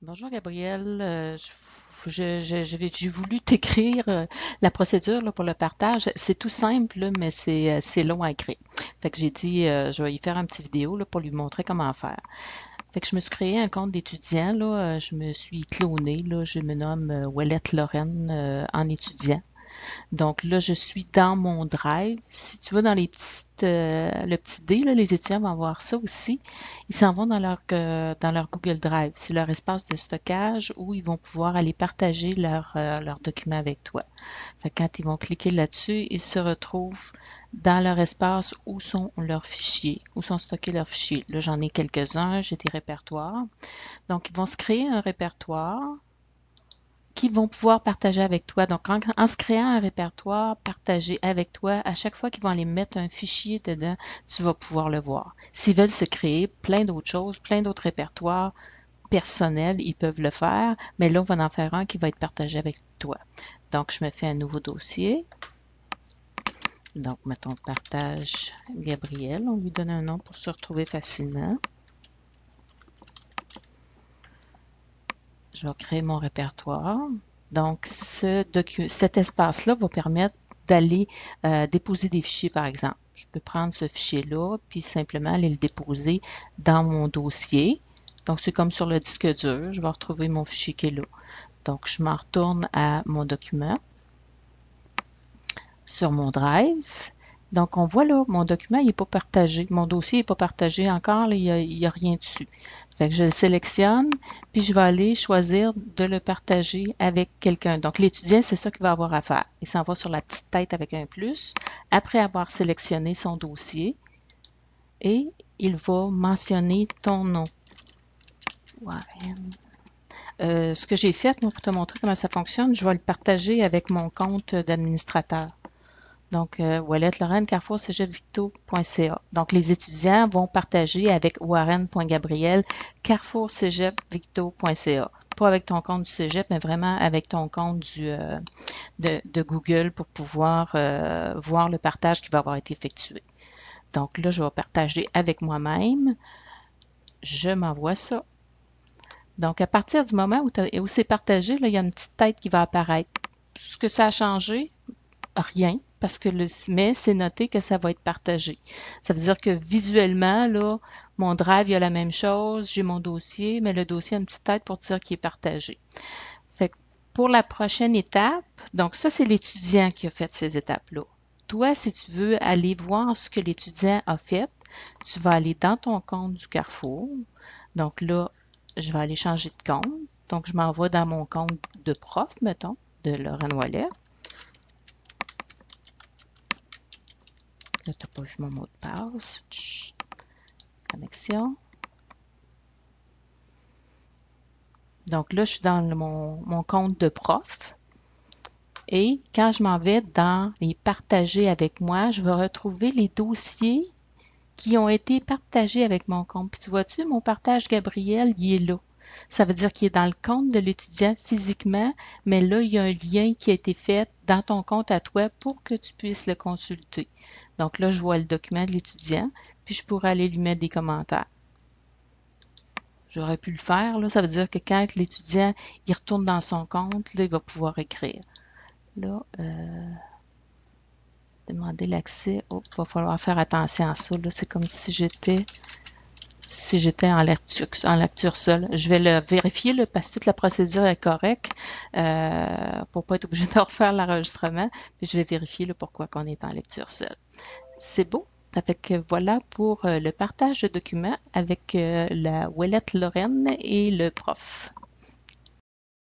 Bonjour Gabriel. J'ai voulu t'écrire la procédure là, pour le partage. C'est tout simple, là, mais c'est long à écrire. Fait que j'ai dit, je vais y faire un petit vidéo là, pour lui montrer comment faire. Fait que je me suis créé un compte d'étudiant, là. Je me suis clonée, là. Je me nomme Ouellette Lorraine en étudiant. Donc là, je suis dans mon Drive. Si tu vas dans le petit dé, là, les étudiants vont voir ça aussi. Ils s'en vont dans leur Google Drive. C'est leur espace de stockage où ils vont pouvoir aller partager leurs documents avec toi. Fait que quand ils vont cliquer là-dessus, ils se retrouvent dans leur espace où sont leurs fichiers, où sont stockés leurs fichiers. Là, j'en ai quelques-uns, j'ai des répertoires. Donc, ils vont se créer un répertoire qu'ils vont pouvoir partager avec toi. Donc, en se créant un répertoire partagé avec toi, à chaque fois qu'ils vont aller mettre un fichier dedans, tu vas pouvoir le voir. S'ils veulent se créer plein d'autres choses, plein d'autres répertoires personnels, ils peuvent le faire, mais là, on va en faire un qui va être partagé avec toi. Donc, je me fais un nouveau dossier. Donc, mettons partage Gabriel. On lui donne un nom pour se retrouver facilement. Je vais créer mon répertoire. Donc, cet espace-là va permettre d'aller déposer des fichiers, par exemple. Je peux prendre ce fichier-là, puis simplement aller le déposer dans mon dossier. Donc, c'est comme sur le disque dur. Je vais retrouver mon fichier qui est là. Donc, je m'en retourne à mon document sur mon Drive. Donc, on voit là, mon document n'est pas partagé. Mon dossier n'est pas partagé encore, là, il y a rien dessus. Fait que je le sélectionne, puis je vais aller choisir de le partager avec quelqu'un. Donc, l'étudiant, c'est ça qu'il va avoir à faire. Il s'en va sur la petite tête avec un plus, après avoir sélectionné son dossier, et il va mentionner ton nom. Warren. Ce que j'ai fait, moi, pour te montrer comment ça fonctionne, je vais le partager avec mon compte d'administrateur. Donc, Ouellette Lorraine, Carrefour Cégep Victo.ca. Donc, les étudiants vont partager avec Warren.Gabriel, Carrefour Cégep Victo.ca. Pas avec ton compte du Cégep, mais vraiment avec ton compte de Google pour pouvoir voir le partage qui va avoir été effectué. Donc là, je vais partager avec moi-même. Je m'envoie ça. Donc, à partir du moment où c'est partagé, là, il y a une petite tête qui va apparaître. Ce que ça a changé, rien, parce que mais c'est noté que ça va être partagé. Ça veut dire que visuellement, là, mon drive, il y a la même chose, j'ai mon dossier, mais le dossier a une petite tête pour dire qu'il est partagé. Fait que pour la prochaine étape, donc ça, c'est l'étudiant qui a fait ces étapes-là. Toi, si tu veux aller voir ce que l'étudiant a fait, tu vas aller dans ton compte du Carrefour. Donc là, je vais aller changer de compte. Donc, je m'en vais dans mon compte de prof, mettons, de Lorraine Ouellet. Là, tu n'as pas vu mon mot de passe. Chut. Connexion. Donc là, je suis dans mon compte de prof. Et quand je m'en vais dans les partager avec moi, je vais retrouver les dossiers qui ont été partagés avec mon compte. Puis tu vois-tu, mon partage Gabriel, il est là. Ça veut dire qu'il est dans le compte de l'étudiant physiquement, mais là, il y a un lien qui a été fait dans ton compte à toi pour que tu puisses le consulter. Donc là, je vois le document de l'étudiant, puis je pourrais aller lui mettre des commentaires. J'aurais pu le faire, là. Ça veut dire que quand l'étudiant il retourne dans son compte, là, il va pouvoir écrire. Là, demander l'accès. Oh, il va falloir faire attention à ça. C'est comme si j'étais en lecture seule. Je vais le vérifier là, parce que toute la procédure est correcte pour pas être obligé de refaire l'enregistrement. Puis je vais vérifier là, pourquoi qu'on est en lecture seule. C'est beau. Ça fait que voilà pour le partage de documents avec la Ouellette Lorraine et le prof.